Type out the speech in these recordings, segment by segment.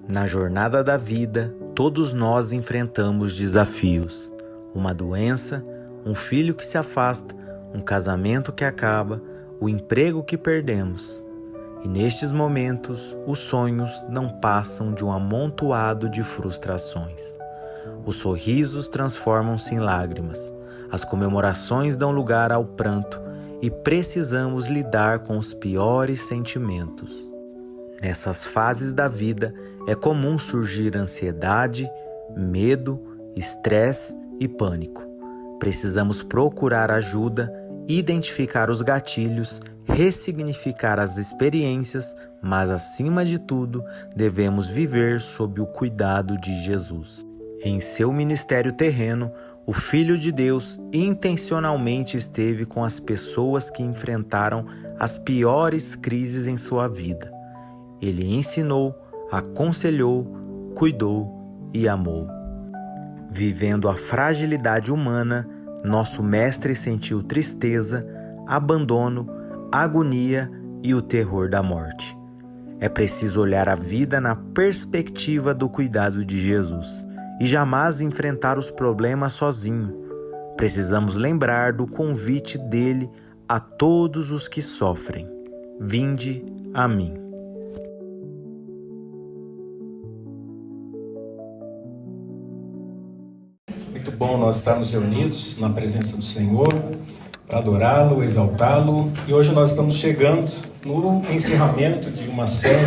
Na jornada da vida, todos nós enfrentamos desafios. Uma doença, um filho que se afasta, um casamento que acaba, o emprego que perdemos. E nestes momentos, os sonhos não passam de um amontoado de frustrações. Os sorrisos transformam-se em lágrimas, as comemorações dão lugar ao pranto e precisamos lidar com os piores sentimentos. Nessas fases da vida, é comum surgir ansiedade, medo, estresse e pânico. Precisamos procurar ajuda, identificar os gatilhos, ressignificar as experiências, mas acima de tudo, devemos viver sob o cuidado de Jesus. Em seu ministério terreno, o Filho de Deus intencionalmente esteve com as pessoas que enfrentaram as piores crises em sua vida. Ele ensinou, aconselhou, cuidou e amou. Vivendo a fragilidade humana, nosso mestre sentiu tristeza, abandono, agonia e o terror da morte. É preciso olhar a vida na perspectiva do cuidado de Jesus e jamais enfrentar os problemas sozinho. Precisamos lembrar do convite dele a todos os que sofrem. Vinde a mim. Muito bom nós estarmos reunidos na presença do Senhor para adorá-lo, exaltá-lo. E hoje nós estamos chegando no encerramento de uma série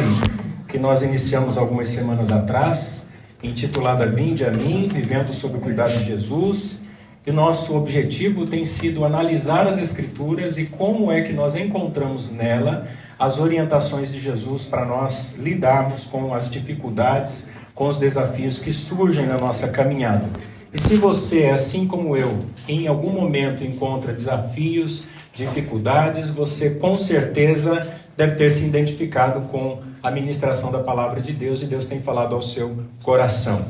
que nós iniciamos algumas semanas atrás, intitulada Vinde a mim, vivendo sob o cuidado de Jesus. E nosso objetivo tem sido analisar as Escrituras e como é que nós encontramos nela as orientações de Jesus para nós lidarmos com as dificuldades, com os desafios que surgem na nossa caminhada. E se você, assim como eu, em algum momento encontra desafios, dificuldades, você com certeza deve ter se identificado com a ministração da Palavra de Deus e Deus tem falado ao seu coração.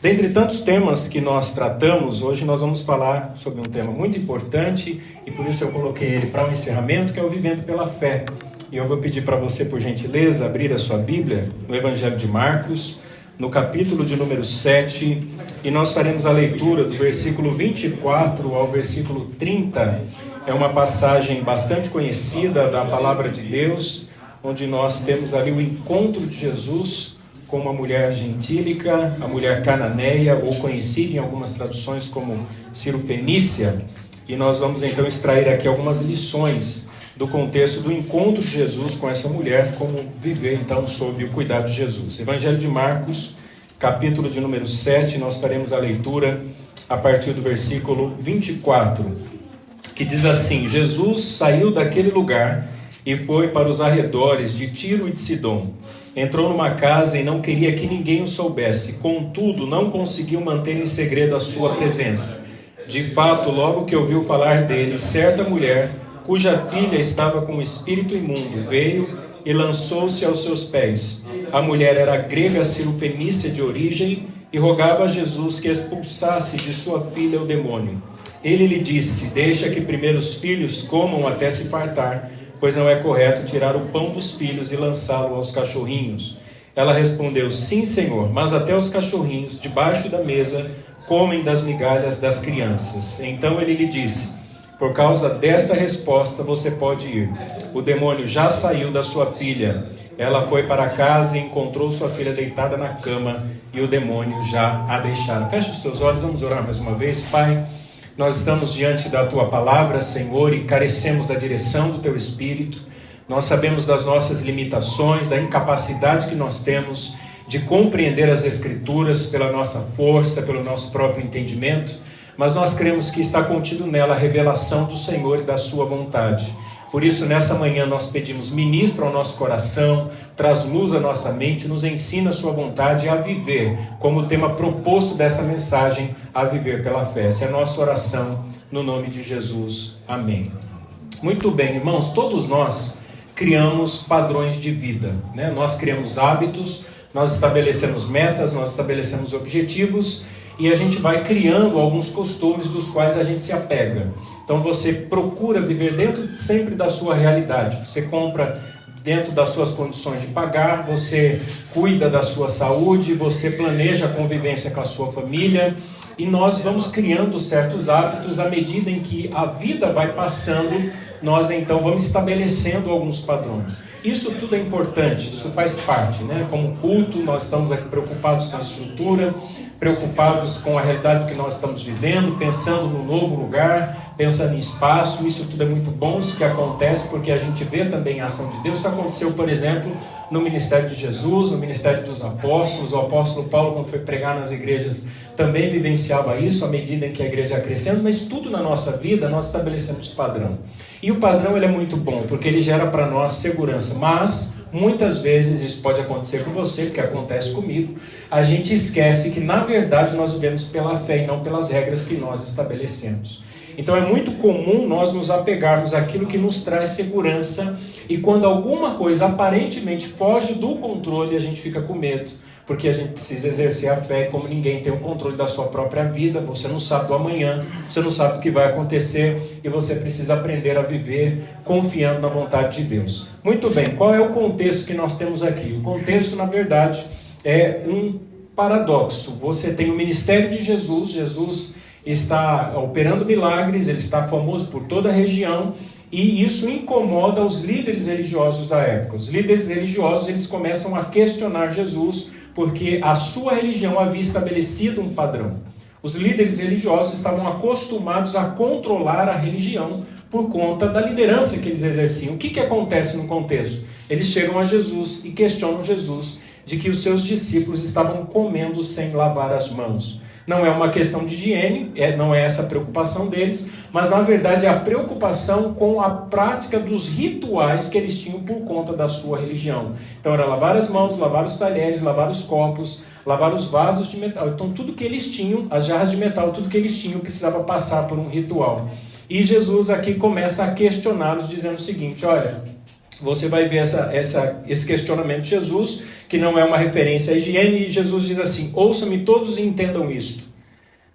Dentre tantos temas que nós tratamos, hoje nós vamos falar sobre um tema muito importante e por isso eu coloquei ele para o encerramento, que é o Vivendo pela Fé. E eu vou pedir para você, por gentileza, abrir a sua Bíblia no Evangelho de Marcos, no capítulo de número 7, e nós faremos a leitura do versículo 24 ao versículo 30. É uma passagem bastante conhecida da Palavra de Deus, onde nós temos ali o encontro de Jesus com uma mulher gentílica, a mulher cananeia, ou conhecida em algumas traduções como Cirofenícia. E nós vamos então extrair aqui algumas lições do contexto do encontro de Jesus com essa mulher, como viver então sob o cuidado de Jesus. Evangelho de Marcos, capítulo de número 7, nós faremos a leitura a partir do versículo 24, que diz assim: Jesus saiu daquele lugar e foi para os arredores de Tiro e de Sidom. Entrou numa casa e não queria que ninguém o soubesse, contudo não conseguiu manter em segredo a sua presença. De fato, logo que ouviu falar dele, certa mulher, cuja filha estava com um espírito imundo, veio e lançou-se aos seus pés. A mulher era grega cirofenícia de origem e rogava a Jesus que expulsasse de sua filha o demônio. Ele lhe disse: deixa que primeiro os filhos comam até se fartar, pois não é correto tirar o pão dos filhos e lançá-lo aos cachorrinhos. Ela respondeu: sim, Senhor, mas até os cachorrinhos, debaixo da mesa, comem das migalhas das crianças. Então ele lhe disse: por causa desta resposta você pode ir. O demônio já saiu da sua filha. Ela foi para casa e encontrou sua filha deitada na cama e o demônio já a deixara. Feche os teus olhos, vamos orar mais uma vez. Pai, nós estamos diante da Tua Palavra, Senhor, e carecemos da direção do Teu Espírito. Nós sabemos das nossas limitações, da incapacidade que nós temos de compreender as Escrituras pela nossa força, pelo nosso próprio entendimento, mas nós cremos que está contido nela a revelação do Senhor e da Sua vontade. Por isso, nessa manhã, nós pedimos: ministra ao nosso coração, traz luz à nossa mente, nos ensina a Sua vontade a viver, como o tema proposto dessa mensagem, a viver pela fé. Essa é a nossa oração, no nome de Jesus. Amém. Muito bem, irmãos, todos nós criamos padrões de vida, né? Nós criamos hábitos, nós estabelecemos metas, nós estabelecemos objetivos, e a gente vai criando alguns costumes dos quais a gente se apega. Então você procura viver dentro sempre da sua realidade. Você compra dentro das suas condições de pagar, você cuida da sua saúde, você planeja a convivência com a sua família, e nós vamos criando certos hábitos à medida em que a vida vai passando, nós então vamos estabelecendo alguns padrões. Isso tudo é importante, isso faz parte, né? Como culto, nós estamos aqui preocupados com a estrutura, preocupados com a realidade que nós estamos vivendo, pensando no novo lugar, pensando em espaço. Isso tudo é muito bom, isso que acontece, porque a gente vê também a ação de Deus. Isso aconteceu, por exemplo, no ministério de Jesus, no ministério dos apóstolos. O apóstolo Paulo, quando foi pregar nas igrejas, também vivenciava isso à medida em que a igreja ia crescendo, mas tudo na nossa vida nós estabelecemos padrão. E o padrão ele é muito bom, porque ele gera para nós segurança, mas muitas vezes isso pode acontecer com você, porque acontece comigo, a gente esquece que na verdade nós vivemos pela fé e não pelas regras que nós estabelecemos. Então é muito comum nós nos apegarmos àquilo que nos traz segurança, e quando alguma coisa aparentemente foge do controle, a gente fica com medo, porque a gente precisa exercer a fé. Como ninguém tem o controle da sua própria vida, você não sabe do amanhã, você não sabe do que vai acontecer, e você precisa aprender a viver confiando na vontade de Deus. Muito bem, qual é o contexto que nós temos aqui? O contexto, na verdade, é um paradoxo. Você tem o ministério de Jesus, Jesus está operando milagres, ele está famoso por toda a região, e isso incomoda os líderes religiosos da época. Os líderes religiosos, eles começam a questionar Jesus, porque a sua religião havia estabelecido um padrão. Os líderes religiosos estavam acostumados a controlar a religião por conta da liderança que eles exerciam. O que acontece no contexto? Eles chegam a Jesus e questionam Jesus de que os seus discípulos estavam comendo sem lavar as mãos. Não é uma questão de higiene, não é essa a preocupação deles, mas na verdade é a preocupação com a prática dos rituais que eles tinham por conta da sua religião. Então era lavar as mãos, lavar os talheres, lavar os copos, lavar os vasos de metal. Então tudo que eles tinham, as jarras de metal, tudo que eles tinham precisava passar por um ritual. E Jesus aqui começa a questioná-los dizendo o seguinte: olha, você vai ver esse questionamento de Jesus, que não é uma referência à higiene, e Jesus diz assim: ouçam-me todos e entendam isto.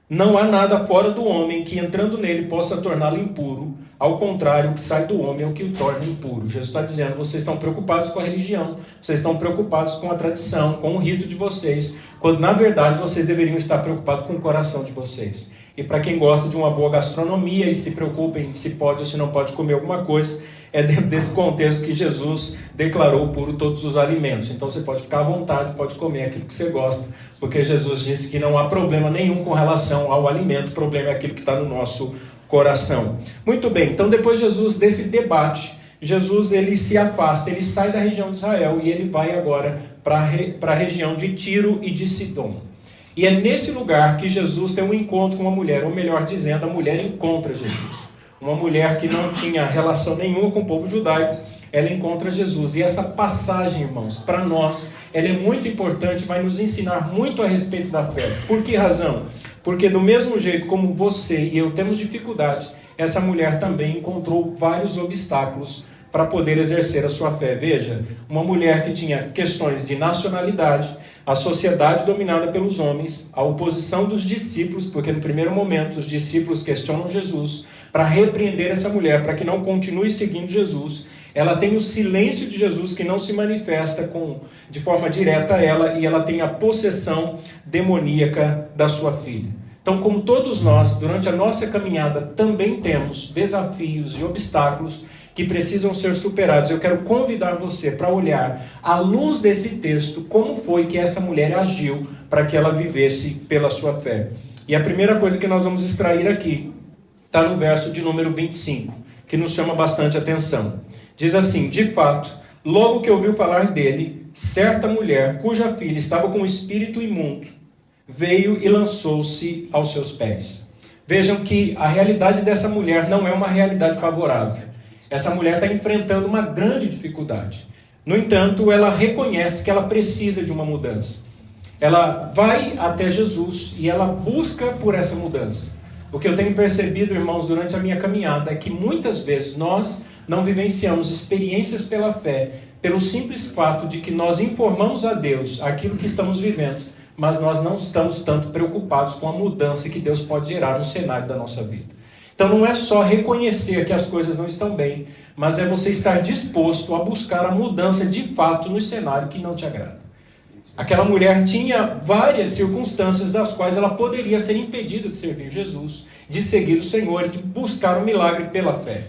Não há nada fora do homem que entrando nele possa torná-lo impuro, ao contrário, o que sai do homem é o que o torna impuro. Jesus está dizendo: vocês estão preocupados com a religião, vocês estão preocupados com a tradição, com o rito de vocês, quando na verdade vocês deveriam estar preocupados com o coração de vocês. E para quem gosta de uma boa gastronomia e se preocupa em se pode ou se não pode comer alguma coisa, é dentro desse contexto que Jesus declarou puro todos os alimentos. Então você pode ficar à vontade, pode comer aquilo que você gosta, porque Jesus disse que não há problema nenhum com relação ao alimento, o problema é aquilo que está no nosso coração. Muito bem, então depois Jesus, desse debate, Jesus ele se afasta, ele sai da região de Israel e ele vai agora para a região de Tiro e de Sidom. E é nesse lugar que Jesus tem um encontro com uma mulher, ou melhor dizendo, a mulher encontra Jesus. Uma mulher que não tinha relação nenhuma com o povo judaico, ela encontra Jesus. E essa passagem, irmãos, para nós, ela é muito importante, vai nos ensinar muito a respeito da fé. Por que razão? Porque do mesmo jeito como você e eu temos dificuldade, essa mulher também encontrou vários obstáculos para poder exercer a sua fé. Veja, uma mulher que tinha questões de nacionalidade, a sociedade dominada pelos homens, a oposição dos discípulos, porque no primeiro momento os discípulos questionam Jesus para repreender essa mulher, para que não continue seguindo Jesus. Ela tem o silêncio de Jesus que não se manifesta de forma direta a ela, e ela tem a possessão demoníaca da sua filha. Então, como todos nós, durante a nossa caminhada, também temos desafios e obstáculos que precisam ser superados. Eu quero convidar você para olhar, à luz desse texto, como foi que essa mulher agiu para que ela vivesse pela sua fé. E a primeira coisa que nós vamos extrair aqui está no verso de número 25, que nos chama bastante atenção. Diz assim: de fato, logo que ouviu falar dele, certa mulher, cuja filha estava com um espírito imundo, veio e lançou-se aos seus pés. Vejam que a realidade dessa mulher não é uma realidade favorável. Essa mulher está enfrentando uma grande dificuldade. No entanto, ela reconhece que ela precisa de uma mudança. Ela vai até Jesus e ela busca por essa mudança. O que eu tenho percebido, irmãos, durante a minha caminhada é que muitas vezes nós não vivenciamos experiências pela fé, pelo simples fato de que nós informamos a Deus aquilo que estamos vivendo, mas nós não estamos tanto preocupados com a mudança que Deus pode gerar no cenário da nossa vida. Então não é só reconhecer que as coisas não estão bem, mas é você estar disposto a buscar a mudança de fato no cenário que não te agrada. Aquela mulher tinha várias circunstâncias das quais ela poderia ser impedida de servir Jesus, de seguir o Senhor, de buscar o milagre pela fé.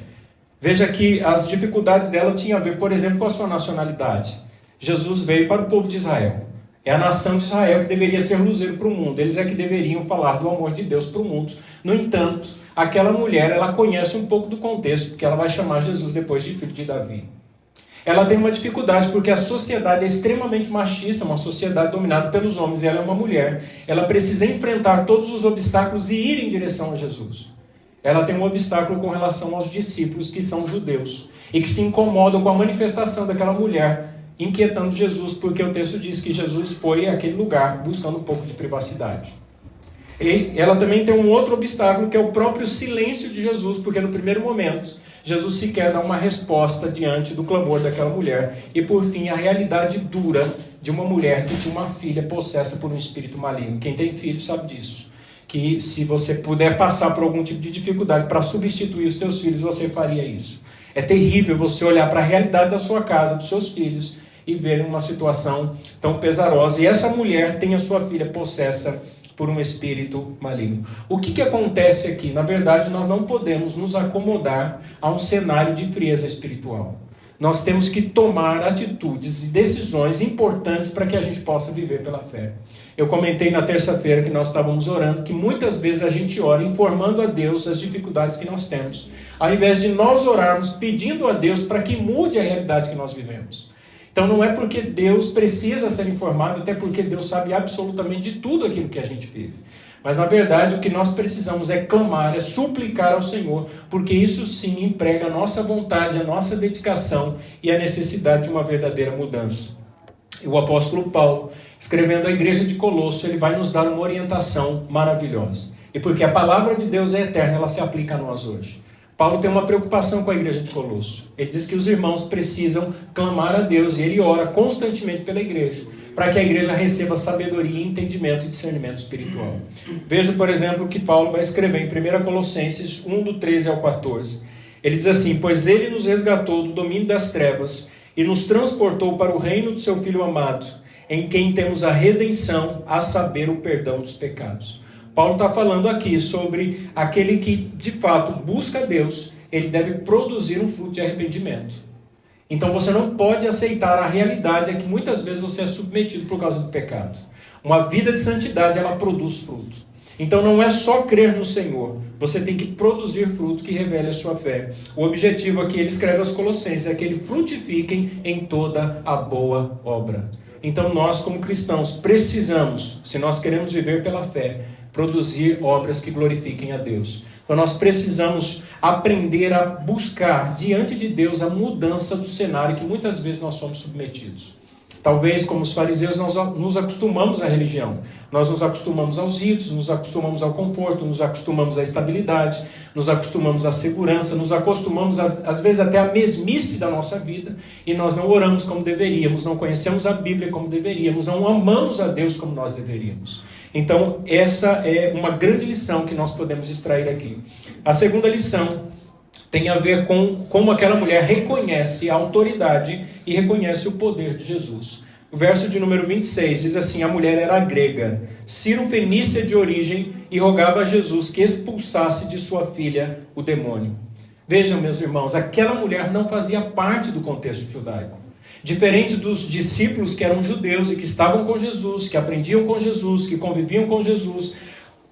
Veja que as dificuldades dela tinham a ver, por exemplo, com a sua nacionalidade. Jesus veio para o povo de Israel. É a nação de Israel que deveria ser luzeiro para o mundo. Eles é que deveriam falar do amor de Deus para o mundo. No entanto, aquela mulher, ela conhece um pouco do contexto, porque ela vai chamar Jesus depois de filho de Davi. Ela tem uma dificuldade porque a sociedade é extremamente machista, uma sociedade dominada pelos homens, e ela é uma mulher. Ela precisa enfrentar todos os obstáculos e ir em direção a Jesus. Ela tem um obstáculo com relação aos discípulos que são judeus e que se incomodam com a manifestação daquela mulher, inquietando Jesus, porque o texto diz que Jesus foi àquele lugar buscando um pouco de privacidade. E ela também tem um outro obstáculo, que é o próprio silêncio de Jesus, porque no primeiro momento, Jesus sequer dá uma resposta diante do clamor daquela mulher. E por fim, a realidade dura de uma mulher que tinha uma filha possessa por um espírito maligno. Quem tem filho sabe disso. Que se você puder passar por algum tipo de dificuldade para substituir os seus filhos, você faria isso. É terrível você olhar para a realidade da sua casa, dos seus filhos, e ver uma situação tão pesarosa. E essa mulher tem a sua filha possessa por um espírito maligno. O que acontece aqui? Na verdade, nós não podemos nos acomodar a um cenário de frieza espiritual. Nós temos que tomar atitudes e decisões importantes para que a gente possa viver pela fé. Eu comentei na terça-feira que nós estávamos orando, que muitas vezes a gente ora informando a Deus as dificuldades que nós temos, ao invés de nós orarmos pedindo a Deus para que mude a realidade que nós vivemos. Então não é porque Deus precisa ser informado, até porque Deus sabe absolutamente de tudo aquilo que a gente vive. Mas na verdade o que nós precisamos é clamar, é suplicar ao Senhor, porque isso sim emprega a nossa vontade, a nossa dedicação e a necessidade de uma verdadeira mudança. E o apóstolo Paulo, escrevendo à igreja de Colosso, ele vai nos dar uma orientação maravilhosa. E porque a palavra de Deus é eterna, ela se aplica a nós hoje. Paulo tem uma preocupação com a igreja de Colosso. Ele diz que os irmãos precisam clamar a Deus, e ele ora constantemente pela igreja, para que a igreja receba sabedoria, entendimento e discernimento espiritual. Veja, por exemplo, o que Paulo vai escrever em 1 Colossenses 1, do 13 ao 14. Ele diz assim: pois ele nos resgatou do domínio das trevas e nos transportou para o reino do seu Filho amado, em quem temos a redenção, a saber, o perdão dos pecados. Paulo está falando aqui sobre aquele que, de fato, busca Deus, ele deve produzir um fruto de arrependimento. Então você não pode aceitar a realidade que muitas vezes você é submetido por causa do pecado. Uma vida de santidade, ela produz fruto. Então não é só crer no Senhor, você tem que produzir fruto que revele a sua fé. O objetivo aqui, ele escreve aos Colossenses, é que eles frutifiquem em toda a boa obra. Então nós, como cristãos, precisamos, se nós queremos viver pela fé, produzir obras que glorifiquem a Deus. Então nós precisamos aprender a buscar diante de Deus a mudança do cenário que muitas vezes nós somos submetidos. Talvez, como os fariseus, nós nos acostumamos à religião. Nós nos acostumamos aos ritos, nos acostumamos ao conforto, nos acostumamos à estabilidade, nos acostumamos à segurança, nos acostumamos, às vezes, até à mesmice da nossa vida, e nós não oramos como deveríamos, não conhecemos a Bíblia como deveríamos, não amamos a Deus como nós deveríamos. Então, essa é uma grande lição que nós podemos extrair aqui. A segunda lição tem a ver com como aquela mulher reconhece a autoridade e reconhece o poder de Jesus. O verso de número 26 diz assim: a mulher era grega, ciro-fenícia de origem, e rogava a Jesus que expulsasse de sua filha o demônio. Vejam, meus irmãos, aquela mulher não fazia parte do contexto judaico. Diferente dos discípulos que eram judeus e que estavam com Jesus, que aprendiam com Jesus, que conviviam com Jesus,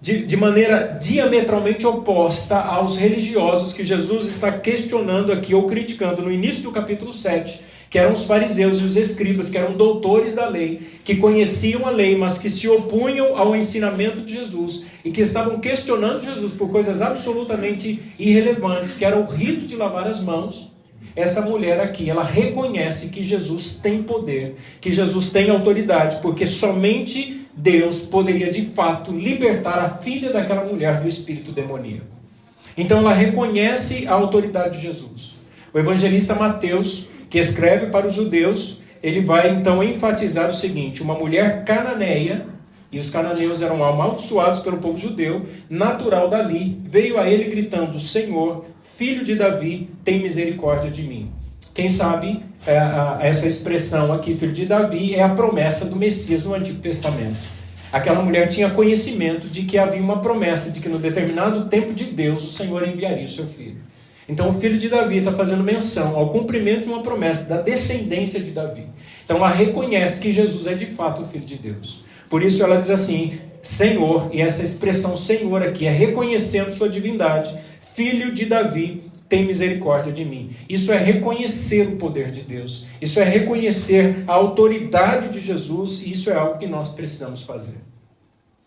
de maneira diametralmente oposta aos religiosos que Jesus está questionando aqui ou criticando no início do capítulo 7, que eram os fariseus e os escribas, que eram doutores da lei, que conheciam a lei, mas que se opunham ao ensinamento de Jesus e que estavam questionando Jesus por coisas absolutamente irrelevantes, que era o rito de lavar as mãos. Essa mulher aqui, ela reconhece que Jesus tem poder, que Jesus tem autoridade, porque somente Deus poderia de fato libertar a filha daquela mulher do espírito demoníaco. Então ela reconhece a autoridade de Jesus. O evangelista Mateus, que escreve para os judeus, ele vai então enfatizar o seguinte: uma mulher cananeia E os cananeus eram amaldiçoados pelo povo judeu, natural dali, veio a ele gritando: Senhor, filho de Davi, tem misericórdia de mim. Quem sabe essa expressão aqui, filho de Davi, é a promessa do Messias no Antigo Testamento. Aquela mulher tinha conhecimento de que havia uma promessa de que no determinado tempo de Deus o Senhor enviaria o seu filho. Então o filho de Davi está fazendo menção ao cumprimento de uma promessa da descendência de Davi. Então ela reconhece que Jesus é de fato o Filho de Deus. Por isso ela diz assim, Senhor, e essa expressão Senhor aqui é reconhecendo sua divindade, Filho de Davi, tem misericórdia de mim. Isso é reconhecer o poder de Deus. Isso é reconhecer a autoridade de Jesus, e isso é algo que nós precisamos fazer.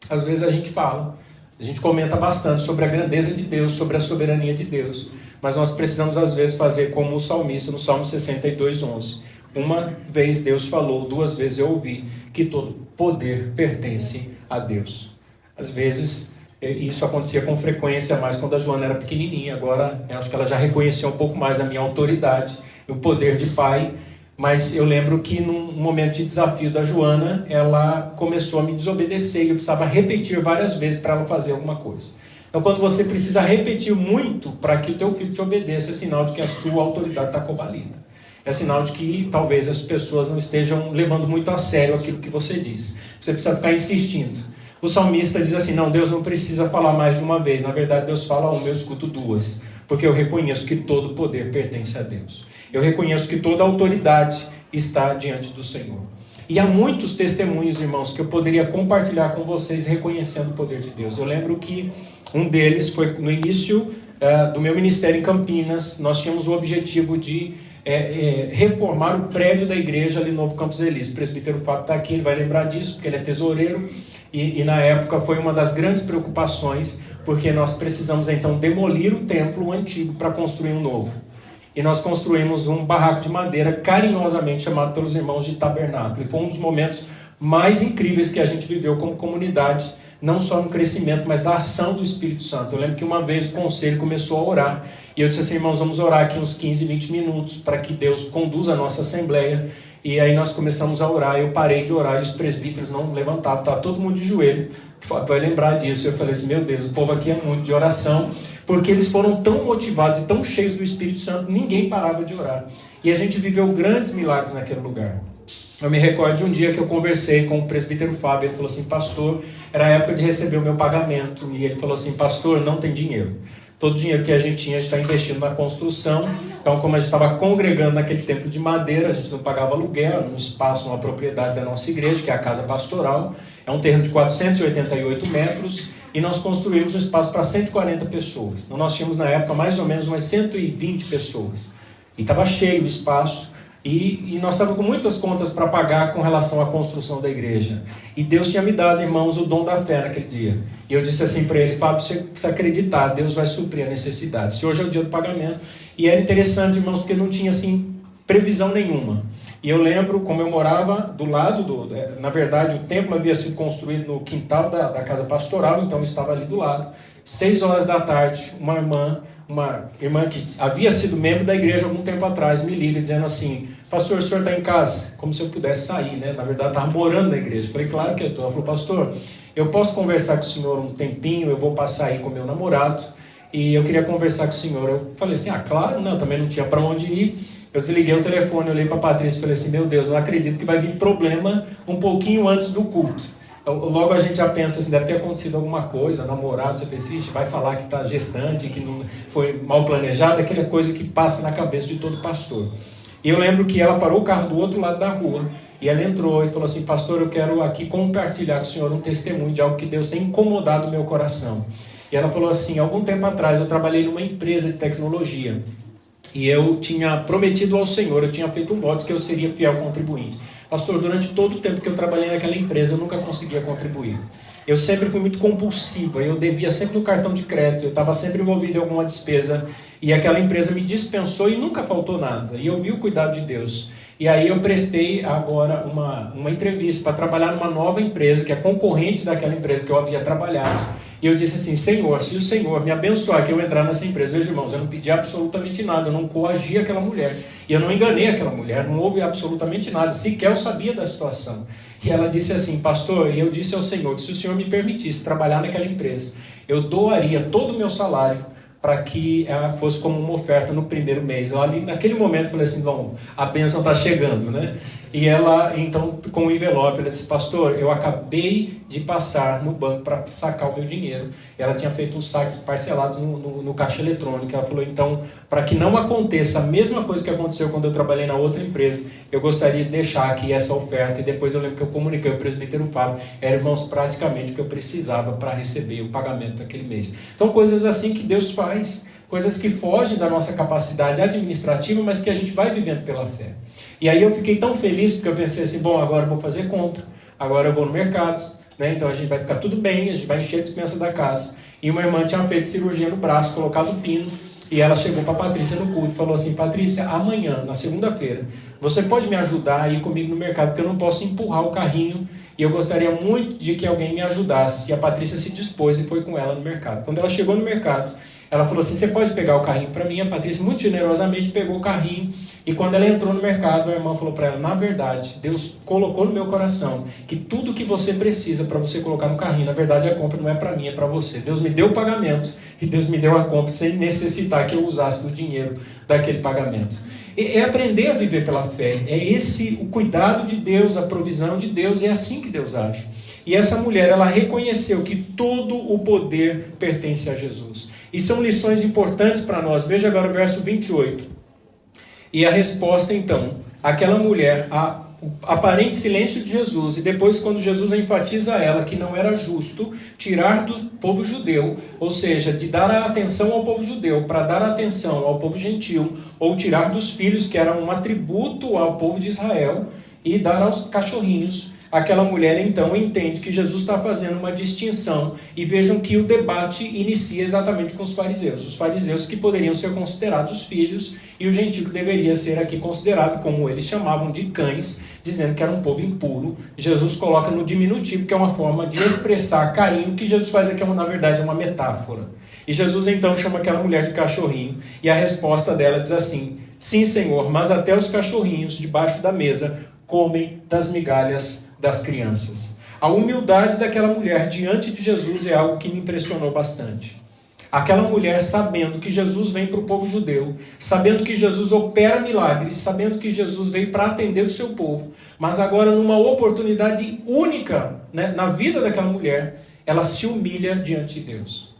Às vezes a gente comenta bastante sobre a grandeza de Deus, sobre a soberania de Deus, mas nós precisamos às vezes fazer como o salmista no Salmo 62:11. Uma vez Deus falou, duas vezes eu ouvi, que todo poder pertence a Deus. Às vezes isso acontecia com frequência, mais quando a Joana era pequenininha. Agora eu acho que ela já reconheceu um pouco mais a minha autoridade, o poder de pai. Mas eu lembro que num momento de desafio da Joana, ela começou a me desobedecer e eu precisava repetir várias vezes para ela fazer alguma coisa. Então quando você precisa repetir muito para que o teu filho te obedeça, é sinal de que a sua autoridade está cobalida. É sinal de que talvez as pessoas não estejam levando muito a sério aquilo que você diz. Você precisa ficar insistindo. O salmista diz assim, não, Deus não precisa falar mais de uma vez. Na verdade, Deus fala uma, eu escuto duas. Porque eu reconheço que todo poder pertence a Deus. Eu reconheço que toda autoridade está diante do Senhor. E há muitos testemunhos, irmãos, que eu poderia compartilhar com vocês reconhecendo o poder de Deus. Eu lembro que um deles foi no início do meu ministério em Campinas. Nós tínhamos o objetivo de reformar o prédio da igreja ali no Novo Campos Elísio. O presbítero Fábio está aqui, ele vai lembrar disso, porque ele é tesoureiro. E na época foi uma das grandes preocupações, porque nós precisamos então demolir o templo antigo para construir um novo. E nós construímos um barraco de madeira carinhosamente chamado pelos irmãos de Tabernáculo. E foi um dos momentos mais incríveis que a gente viveu como comunidade, não só no crescimento, mas da ação do Espírito Santo. Eu lembro que uma vez o conselho começou a orar, e eu disse assim, irmãos, vamos orar aqui uns 15, 20 minutos para que Deus conduza a nossa assembleia. E aí nós começamos a orar, eu parei de orar e os presbíteros não levantavam, estava todo mundo de joelho. Vai lembrar disso. Eu falei assim, meu Deus, o povo aqui é muito de oração, porque eles foram tão motivados e tão cheios do Espírito Santo, ninguém parava de orar. E a gente viveu grandes milagres naquele lugar. Eu me recordo de um dia que eu conversei com o presbítero Fábio, ele falou assim, pastor, era a época de receber o meu pagamento, e ele falou assim, pastor, não tem dinheiro. Todo o dinheiro que a gente tinha, a gente está investindo na construção. Então, como a gente estava congregando naquele templo de madeira, a gente não pagava aluguel, num espaço, numa propriedade da nossa igreja, que é a Casa Pastoral. É um terreno de 488 metros, e nós construímos um espaço para 140 pessoas. Então, nós tínhamos na época mais ou menos umas 120 pessoas. E estava cheio o espaço. E nós estávamos com muitas contas para pagar com relação à construção da igreja. E Deus tinha me dado, irmãos, o dom da fé naquele dia. E eu disse assim para ele, Fábio, você precisa acreditar, Deus vai suprir a necessidade. Se hoje é o dia do pagamento. E era interessante, irmãos, porque não tinha assim previsão nenhuma. E eu lembro como eu morava do lado na verdade, o templo havia sido construído no quintal da casa pastoral, então eu estava ali do lado. 6 horas da tarde, uma irmã que havia sido membro da igreja algum tempo atrás, me liga dizendo assim, pastor, o senhor está em casa? Como se eu pudesse sair, né? Na verdade, estava morando na igreja. Eu falei, claro que eu estou. Ela falou, pastor, eu posso conversar com o senhor um tempinho? Eu vou passar aí com o meu namorado e eu queria conversar com o senhor. Eu falei assim, claro, né? Eu também não tinha para onde ir. Eu desliguei o telefone, olhei para a Patrícia e falei assim, meu Deus, eu não acredito que vai vir problema um pouquinho antes do culto. Logo a gente já pensa assim, deve ter acontecido alguma coisa, namorado, você pensa, vai falar que está gestante, que não foi mal planejado, aquela coisa que passa na cabeça de todo pastor. E eu lembro que ela parou o carro do outro lado da rua, e ela entrou e falou assim, pastor, eu quero aqui compartilhar com o senhor um testemunho de algo que Deus tem incomodado o meu coração. E ela falou assim, algum tempo atrás eu trabalhei numa empresa de tecnologia, e eu tinha prometido ao Senhor, eu tinha feito um voto que eu seria fiel contribuinte. Pastor, durante todo o tempo que eu trabalhei naquela empresa, eu nunca conseguia contribuir. Eu sempre fui muito compulsiva, eu devia sempre no cartão de crédito, eu estava sempre envolvido em alguma despesa, e aquela empresa me dispensou e nunca faltou nada. E eu vi o cuidado de Deus. E aí eu prestei agora uma entrevista para trabalhar numa nova empresa, que é concorrente daquela empresa que eu havia trabalhado. E eu disse assim, Senhor, se o Senhor me abençoar que eu entrar nessa empresa, meus irmãos, eu não pedi absolutamente nada, eu não coagi aquela mulher, e eu não enganei aquela mulher, não houve absolutamente nada, sequer eu sabia da situação. E ela disse assim, pastor, e eu disse ao Senhor, se o Senhor me permitisse trabalhar naquela empresa, eu doaria todo o meu salário para que fosse como uma oferta no primeiro mês. Eu ali, naquele momento, falei assim, bom, a bênção está chegando, né? E ela, então, com o envelope, ela disse, pastor, eu acabei de passar no banco para sacar o meu dinheiro. Ela tinha feito uns saques parcelados no caixa eletrônico. Ela falou, então, para que não aconteça a mesma coisa que aconteceu quando eu trabalhei na outra empresa, eu gostaria de deixar aqui essa oferta. E depois eu lembro que eu comuniquei ao presbítero Fábio, era, irmãos, praticamente o que eu precisava para receber o pagamento daquele mês. Então, coisas assim que Deus faz, coisas que fogem da nossa capacidade administrativa, mas que a gente vai vivendo pela fé. E aí eu fiquei tão feliz, porque eu pensei assim, bom, agora eu vou fazer compra, agora eu vou no mercado, né? Então a gente vai ficar tudo bem, a gente vai encher a despensa da casa. E uma irmã tinha feito cirurgia no braço, colocado pino, e ela chegou para a Patrícia no culto e falou assim, Patrícia, amanhã, na segunda-feira, você pode me ajudar a ir comigo no mercado, porque eu não posso empurrar o carrinho, e eu gostaria muito de que alguém me ajudasse. E a Patrícia se dispôs e foi com ela no mercado. Quando ela chegou no mercado, ela falou assim, você pode pegar o carrinho para mim? A Patrícia muito generosamente pegou o carrinho, e quando ela entrou no mercado, a irmã falou para ela, na verdade, Deus colocou no meu coração que tudo que você precisa para você colocar no carrinho, na verdade a compra não é para mim, é para você. Deus me deu o pagamento e Deus me deu a compra sem necessitar que eu usasse do dinheiro daquele pagamento. É aprender a viver pela fé, é esse o cuidado de Deus, a provisão de Deus, é assim que Deus age. E essa mulher, ela reconheceu que todo o poder pertence a Jesus. E são lições importantes para nós. Veja agora o verso 28. E a resposta, então, aquela mulher, o aparente silêncio de Jesus, e depois quando Jesus enfatiza a ela que não era justo tirar do povo judeu, ou seja, de dar a atenção ao povo judeu para dar a atenção ao povo gentil, ou tirar dos filhos, que era um atributo ao povo de Israel, e dar aos cachorrinhos. Aquela mulher então entende que Jesus está fazendo uma distinção, e vejam que o debate inicia exatamente com os fariseus que poderiam ser considerados filhos, e o gentio que deveria ser aqui considerado, como eles chamavam, de cães, dizendo que era um povo impuro. Jesus coloca no diminutivo, que é uma forma de expressar carinho, que Jesus faz aqui, na verdade, é uma metáfora. E Jesus então chama aquela mulher de cachorrinho, e a resposta dela diz assim, sim, Senhor, mas até os cachorrinhos debaixo da mesa comem das migalhas das crianças. A humildade daquela mulher diante de Jesus é algo que me impressionou bastante. Aquela mulher sabendo que Jesus vem para o povo judeu, sabendo que Jesus opera milagres, sabendo que Jesus veio para atender o seu povo, mas agora numa oportunidade única, né, na vida daquela mulher, ela se humilha diante de Deus.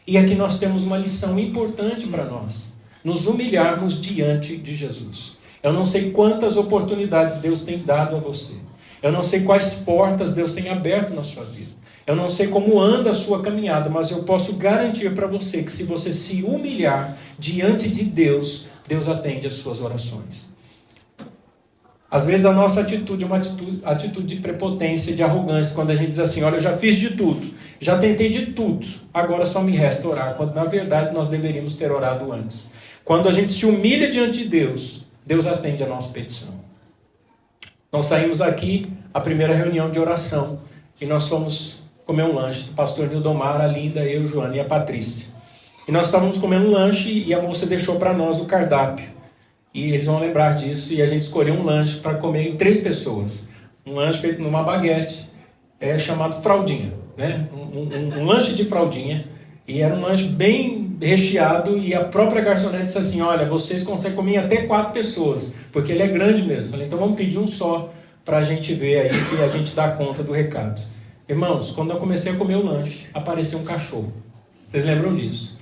E aqui nós temos uma lição importante para nós, nos humilharmos diante de Jesus. Eu não sei quantas oportunidades Deus tem dado a você. Eu não sei quais portas Deus tem aberto na sua vida. Eu não sei como anda a sua caminhada, mas eu posso garantir para você que se você se humilhar diante de Deus, Deus atende às suas orações. Às vezes a nossa atitude é uma atitude de prepotência, de arrogância, quando a gente diz assim, olha, eu já fiz de tudo, já tentei de tudo, agora só me resta orar, quando na verdade nós deveríamos ter orado antes. Quando a gente se humilha diante de Deus, Deus atende a nossa petição. Nós saímos daqui, a primeira reunião de oração, e nós fomos comer um lanche. O pastor Nildomar, a Linda, eu, Joana e a Patrícia. E nós estávamos comendo um lanche e a moça deixou para nós o cardápio. E eles vão lembrar disso, e a gente escolheu um lanche para comer em 3 pessoas. Um lanche feito numa baguete, chamado fraldinha, né? Um lanche de fraldinha. E era um lanche bem recheado, e a própria garçonete disse assim, olha, vocês conseguem comer até 4 pessoas, porque ele é grande mesmo. Eu falei, então vamos pedir um só, para a gente ver aí se a gente dá conta do recado. Irmãos, quando eu comecei a comer o lanche, apareceu um cachorro. Vocês lembram disso?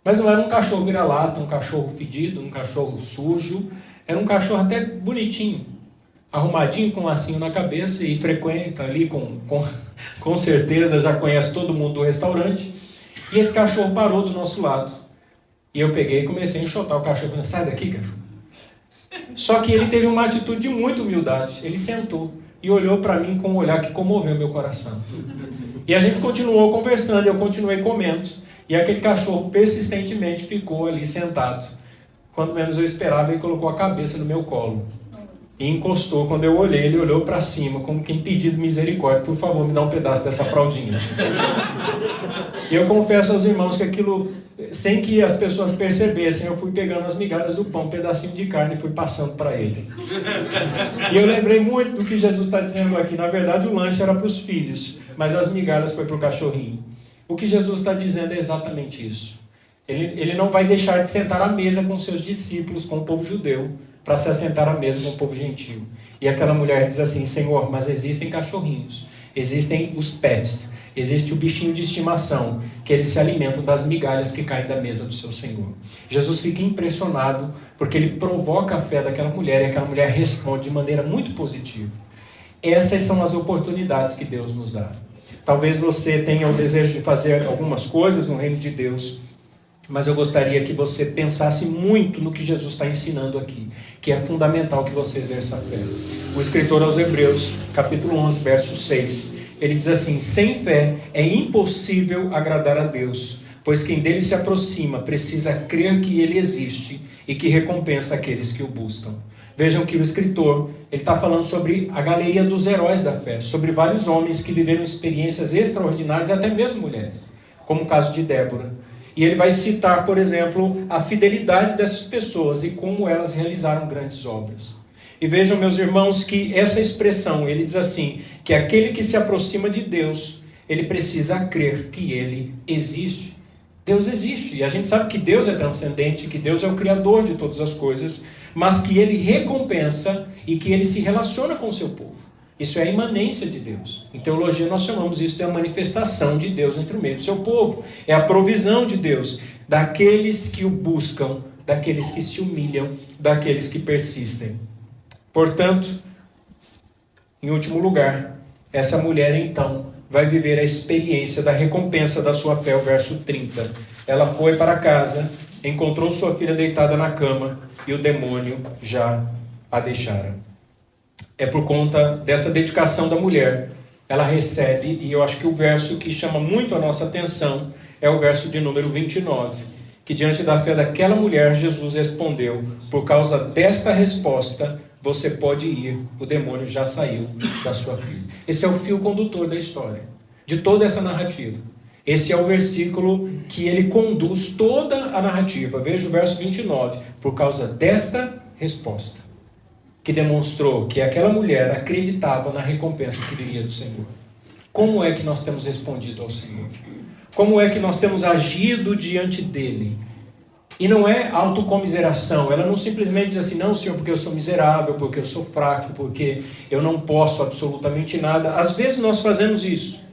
Mas não era um cachorro vira-lata, um cachorro fedido, um cachorro sujo. Era um cachorro até bonitinho, arrumadinho, com um lacinho na cabeça, e frequenta ali, com certeza já conhece todo mundo do restaurante. E esse cachorro parou do nosso lado. E eu peguei e comecei a enxotar o cachorro. Falei, sai daqui, cachorro. Só que ele teve uma atitude de muita humildade. Ele sentou e olhou para mim com um olhar que comoveu meu coração. E a gente continuou conversando, e eu continuei comendo. E aquele cachorro persistentemente ficou ali sentado. Quando menos eu esperava, ele colocou a cabeça no meu colo. e encostou. Quando eu olhei, ele olhou para cima, como quem pedindo misericórdia. Por favor, me dá um pedaço dessa fraldinha. E eu confesso aos irmãos que aquilo, sem que as pessoas percebessem, eu fui pegando as migalhas do pão, um pedacinho de carne, e fui passando para ele. E eu lembrei muito do que Jesus está dizendo aqui. Na verdade, o lanche era para os filhos, mas as migalhas foi para o cachorrinho. O que Jesus está dizendo é exatamente isso. Ele não vai deixar de sentar à mesa com seus discípulos, com o povo judeu, para se assentar à mesa com o povo gentil. E aquela mulher diz assim: Senhor, mas existem cachorrinhos, existem os pets, existe o bichinho de estimação, que eles se alimentam das migalhas que caem da mesa do seu Senhor. Jesus fica impressionado, porque ele provoca a fé daquela mulher, e aquela mulher responde de maneira muito positiva. Essas são as oportunidades que Deus nos dá. Talvez você tenha o desejo de fazer algumas coisas no reino de Deus, mas eu gostaria que você pensasse muito no que Jesus está ensinando aqui, que é fundamental que você exerça a fé. O escritor aos Hebreus, capítulo 11, verso 6, ele diz assim: sem fé é impossível agradar a Deus, pois quem dele se aproxima precisa crer que ele existe e que recompensa aqueles que o buscam. Vejam que o escritor, ele está falando sobre a galeria dos heróis da fé, sobre vários homens que viveram experiências extraordinárias, até mesmo mulheres, como o caso de Débora. E ele vai citar, por exemplo, a fidelidade dessas pessoas e como elas realizaram grandes obras. E vejam, meus irmãos, que essa expressão, ele diz assim, que aquele que se aproxima de Deus, ele precisa crer que ele existe. Deus existe, e a gente sabe que Deus é transcendente, que Deus é o Criador de todas as coisas, mas que ele recompensa e que ele se relaciona com o seu povo. Isso é a imanência de Deus. Em teologia nós chamamos isso de a manifestação de Deus entre o meio do seu povo. É a provisão de Deus daqueles que o buscam, daqueles que se humilham, daqueles que persistem. Portanto, em último lugar, essa mulher então vai viver a experiência da recompensa da sua fé, o verso 30. Ela foi para casa, encontrou sua filha deitada na cama e o demônio já a deixara. É por conta dessa dedicação da mulher, ela recebe, e eu acho que o verso que chama muito a nossa atenção é o verso de número 29, que diante da fé daquela mulher, Jesus respondeu: por causa desta resposta, você pode ir, o demônio já saiu da sua filha. Esse é o fio condutor da história, de toda essa narrativa. Esse é o versículo que ele conduz toda a narrativa. Veja o verso 29, por causa desta resposta, que demonstrou que aquela mulher acreditava na recompensa que viria do Senhor. Como é que nós temos respondido ao Senhor? Como é que nós temos agido diante dele? E não é autocomiseração, ela não simplesmente diz assim: não, Senhor, porque eu sou miserável, porque eu sou fraco, porque eu não posso absolutamente nada. Às vezes nós fazemos isso.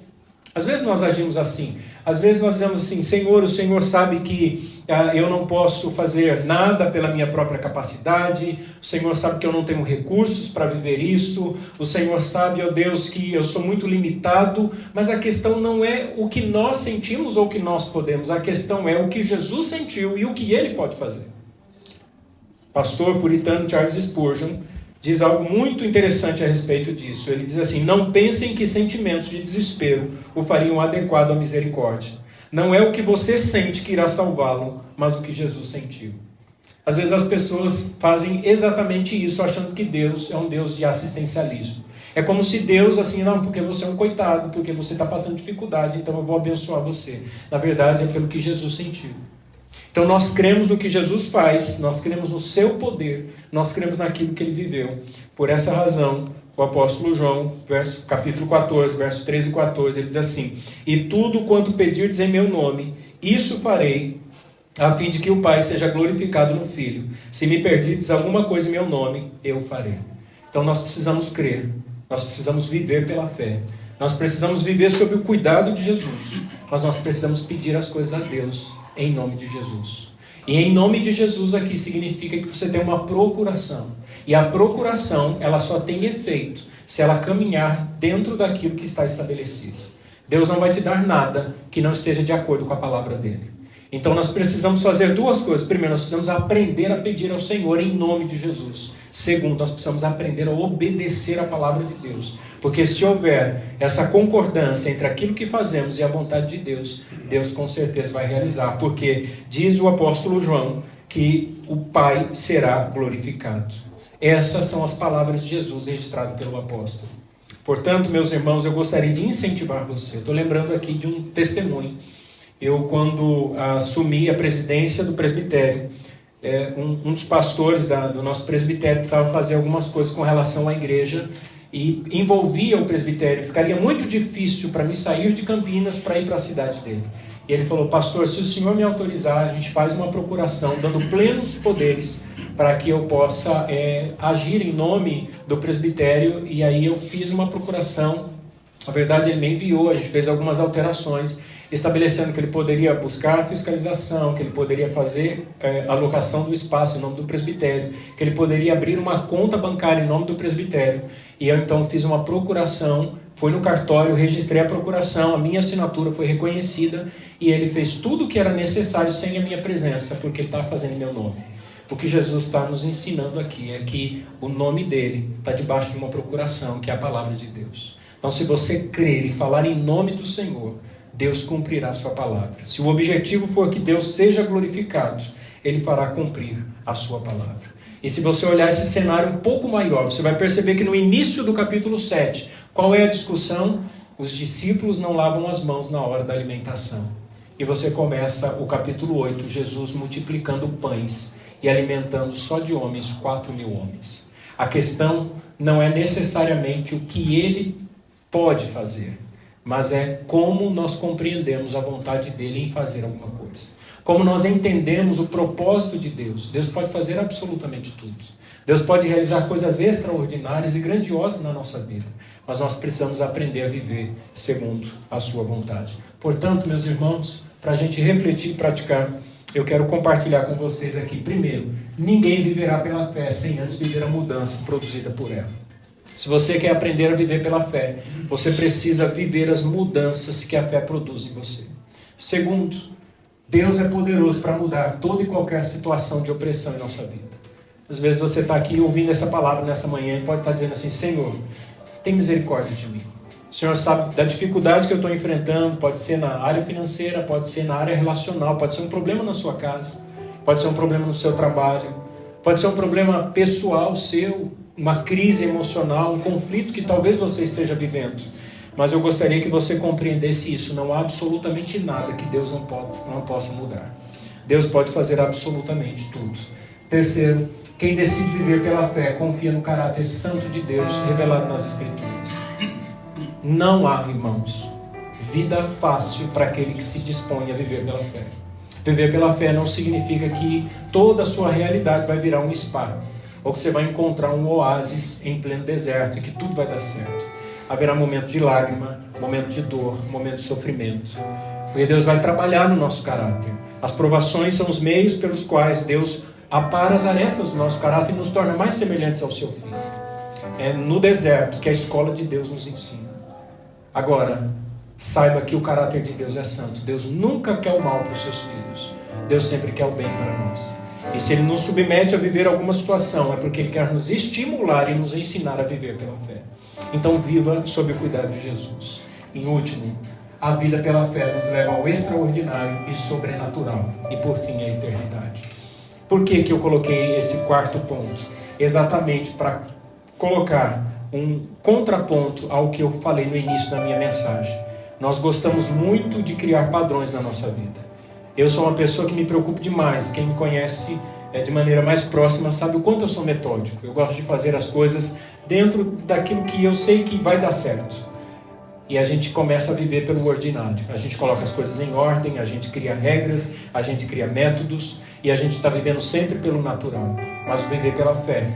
Às vezes nós agimos assim. Às vezes nós dizemos assim: Senhor, o Senhor sabe que eu não posso fazer nada pela minha própria capacidade. O Senhor sabe que eu não tenho recursos para viver isso. O Senhor sabe, ó Deus, que eu sou muito limitado. Mas a questão não é o que nós sentimos ou o que nós podemos. A questão é o que Jesus sentiu e o que ele pode fazer. Pastor puritano Charles Spurgeon diz algo muito interessante a respeito disso. Ele diz assim: não pensem que sentimentos de desespero o fariam adequado à misericórdia. Não é o que você sente que irá salvá-lo, mas o que Jesus sentiu. Às vezes as pessoas fazem exatamente isso, achando que Deus é um Deus de assistencialismo. É como se Deus, assim, não, porque você é um coitado, porque você está passando dificuldade, então eu vou abençoar você. Na verdade, é pelo que Jesus sentiu. Então nós cremos no que Jesus faz, nós cremos no seu poder, nós cremos naquilo que ele viveu. Por essa razão, o apóstolo João, capítulo 14, versos 13 e 14, ele diz assim: e tudo quanto pedirdes em meu nome, isso farei, a fim de que o Pai seja glorificado no Filho. Se me pedirdes alguma coisa em meu nome, eu farei. Então nós precisamos crer, nós precisamos viver pela fé, nós precisamos viver sob o cuidado de Jesus, mas nós precisamos pedir as coisas a Deus em nome de Jesus. E em nome de Jesus aqui significa que você tem uma procuração. E a procuração, ela só tem efeito se ela caminhar dentro daquilo que está estabelecido. Deus não vai te dar nada que não esteja de acordo com a palavra dele. Então nós precisamos fazer duas coisas. Primeiro, nós precisamos aprender a pedir ao Senhor em nome de Jesus. Segundo, nós precisamos aprender a obedecer a palavra de Deus. Porque se houver essa concordância entre aquilo que fazemos e a vontade de Deus, Deus com certeza vai realizar. Porque diz o apóstolo João que o Pai será glorificado. Essas são as palavras de Jesus registradas pelo apóstolo. Portanto, meus irmãos, eu gostaria de incentivar você. Estou lembrando aqui de um testemunho. Eu, quando assumi a presidência do presbitério, um dos pastores do nosso presbitério precisava fazer algumas coisas com relação à igreja e envolvia o presbitério. Ficaria muito difícil para mim sair de Campinas para ir para a cidade dele. E ele falou: pastor, se o senhor me autorizar, a gente faz uma procuração, dando plenos poderes para que eu possa agir em nome do presbitério. E aí eu fiz uma procuração. Na verdade, ele me enviou, a gente fez algumas alterações, estabelecendo que ele poderia buscar fiscalização, que ele poderia fazer alocação do espaço em nome do presbitério, que ele poderia abrir uma conta bancária em nome do presbitério. E eu então fiz uma procuração, fui no cartório, registrei a procuração, a minha assinatura foi reconhecida e ele fez tudo o que era necessário sem a minha presença, porque ele estava fazendo em meu nome. O que Jesus está nos ensinando aqui é que o nome dele está debaixo de uma procuração, que é a palavra de Deus. Então, se você crer e falar em nome do Senhor, Deus cumprirá a sua palavra. Se o objetivo for que Deus seja glorificado, Ele fará cumprir a sua palavra. E se você olhar esse cenário um pouco maior, você vai perceber que no início do capítulo 7, qual é a discussão? Os discípulos não lavam as mãos na hora da alimentação. E você começa o capítulo 8, Jesus multiplicando pães e alimentando só de homens 4.000 homens. A questão não é necessariamente o que Ele pode fazer, mas é como nós compreendemos a vontade dele em fazer alguma coisa. Como nós entendemos o propósito de Deus. Deus pode fazer absolutamente tudo. Deus pode realizar coisas extraordinárias e grandiosas na nossa vida, mas nós precisamos aprender a viver segundo a sua vontade. Portanto, meus irmãos, para a gente refletir e praticar, eu quero compartilhar com vocês aqui. Primeiro, ninguém viverá pela fé sem antes viver a mudança produzida por ela. Se você quer aprender a viver pela fé, você precisa viver as mudanças que a fé produz em você. Segundo, Deus é poderoso para mudar toda e qualquer situação de opressão em nossa vida. Às vezes você está aqui ouvindo essa palavra nessa manhã e pode estar dizendo assim: Senhor, tem misericórdia de mim. O Senhor sabe da dificuldade que eu estou enfrentando, pode ser na área financeira, pode ser na área relacional, pode ser um problema na sua casa, pode ser um problema no seu trabalho, pode ser um problema pessoal seu, uma crise emocional, um conflito que talvez você esteja vivendo. Mas eu gostaria que você compreendesse isso. Não há absolutamente nada que Deus não possa mudar. Deus pode fazer absolutamente tudo. Terceiro, quem decide viver pela fé confia no caráter santo de Deus revelado nas Escrituras. Não há, irmãos, vida fácil para aquele que se dispõe a viver pela fé. Viver pela fé não significa que toda a sua realidade vai virar um spa, ou que você vai encontrar um oásis em pleno deserto e que tudo vai dar certo. Haverá momento de lágrima, momento de dor, momento de sofrimento. Porque Deus vai trabalhar no nosso caráter. As provações são os meios pelos quais Deus apara as arestas do nosso caráter e nos torna mais semelhantes ao seu Filho. É no deserto que a escola de Deus nos ensina. Agora, saiba que o caráter de Deus é santo. Deus nunca quer o mal para os seus filhos. Deus sempre quer o bem para nós. E se Ele nos submete a viver alguma situação, é porque Ele quer nos estimular e nos ensinar a viver pela fé. Então viva sob o cuidado de Jesus. Em último, a vida pela fé nos leva ao extraordinário e sobrenatural. E por fim, a eternidade. Por que eu coloquei esse quarto ponto? Exatamente para colocar um contraponto ao que eu falei no início da minha mensagem. Nós gostamos muito de criar padrões na nossa vida. Eu sou uma pessoa que me preocupa demais. Quem me conhece de maneira mais próxima sabe o quanto eu sou metódico. Eu gosto de fazer as coisas dentro daquilo que eu sei que vai dar certo. E a gente começa a viver pelo ordinário. A gente coloca as coisas em ordem, a gente cria regras, a gente cria métodos e a gente está vivendo sempre pelo natural. Mas viver pela fé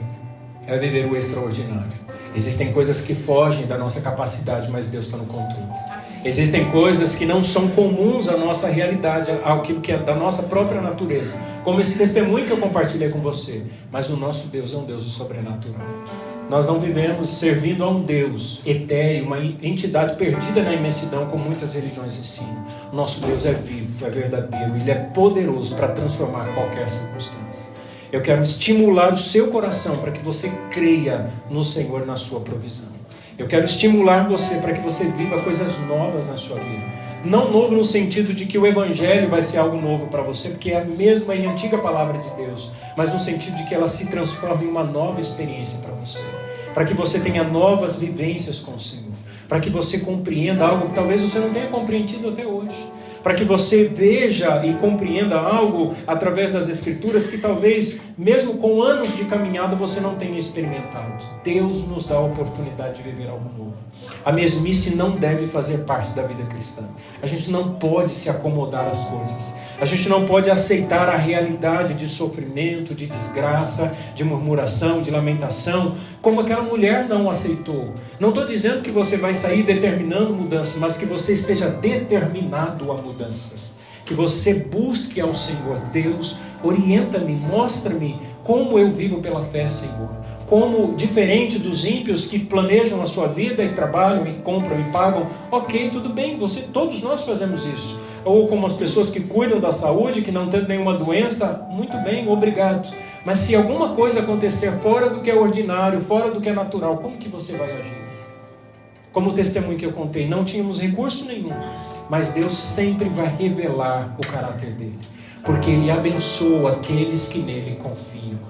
é viver o extraordinário. Existem coisas que fogem da nossa capacidade, mas Deus está no controle. Existem coisas que não são comuns à nossa realidade, àquilo que é da nossa própria natureza. Como esse testemunho que eu compartilhei com você. Mas o nosso Deus é um Deus do sobrenatural. Nós não vivemos servindo a um Deus etéreo, uma entidade perdida na imensidão, como muitas religiões ensinam. O nosso Deus é vivo, é verdadeiro, Ele é poderoso para transformar qualquer circunstância. Eu quero estimular o seu coração para que você creia no Senhor, na sua provisão. Eu quero estimular você para que você viva coisas novas na sua vida. Não novo no sentido de que o evangelho vai ser algo novo para você, porque é a mesma e antiga palavra de Deus, mas no sentido de que ela se transforma em uma nova experiência para você, para que você tenha novas vivências com o Senhor, para que você compreenda algo que talvez você não tenha compreendido até hoje, para que você veja e compreenda algo através das Escrituras que talvez, mesmo com anos de caminhada, você não tenha experimentado. Deus nos dá a oportunidade de viver algo novo. A mesmice não deve fazer parte da vida cristã. A gente não pode se acomodar às coisas. A gente não pode aceitar a realidade de sofrimento, de desgraça, de murmuração, de lamentação, como aquela mulher não aceitou. Não estou dizendo que você vai sair determinando mudanças, mas que você esteja determinado a mudanças. Que você busque ao Senhor. Deus, orienta-me, mostra-me como eu vivo pela fé, Senhor. Como, diferente dos ímpios que planejam a sua vida e trabalham, e compram e pagam, ok, tudo bem, todos nós fazemos isso. Ou como as pessoas que cuidam da saúde, que não têm nenhuma doença, muito bem, obrigado. Mas se alguma coisa acontecer fora do que é ordinário, fora do que é natural, como que você vai agir? Como o testemunho que eu contei, não tínhamos recurso nenhum, mas Deus sempre vai revelar o caráter dele, porque ele abençoa aqueles que nele confiam.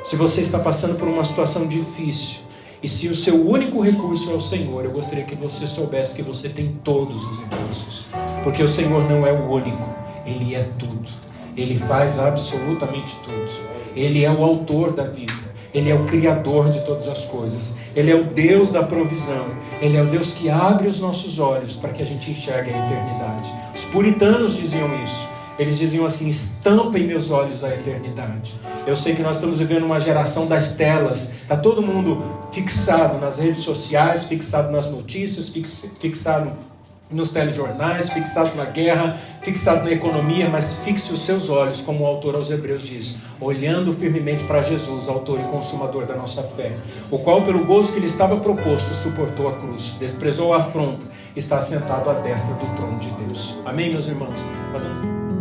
Se você está passando por uma situação difícil, e se o seu único recurso é o Senhor, eu gostaria que você soubesse que você tem todos os recursos. Porque o Senhor não é o único, Ele é tudo. Ele faz absolutamente tudo. Ele é o autor da vida. Ele é o Criador de todas as coisas. Ele é o Deus da provisão. Ele é o Deus que abre os nossos olhos para que a gente enxergue a eternidade. Os puritanos diziam isso. Eles diziam assim: estampa em meus olhos a eternidade. Eu sei que nós estamos vivendo uma geração das telas. Está todo mundo fixado nas redes sociais, fixado nas notícias, fixado nos telejornais, fixado na guerra, fixado na economia, mas fixe os seus olhos, como o autor aos Hebreus diz, olhando firmemente para Jesus, autor e consumador da nossa fé, o qual pelo gozo que lhe estava proposto, suportou a cruz, desprezou a afronta, está sentado à destra do trono de Deus. Amém, meus irmãos? Nós vamos...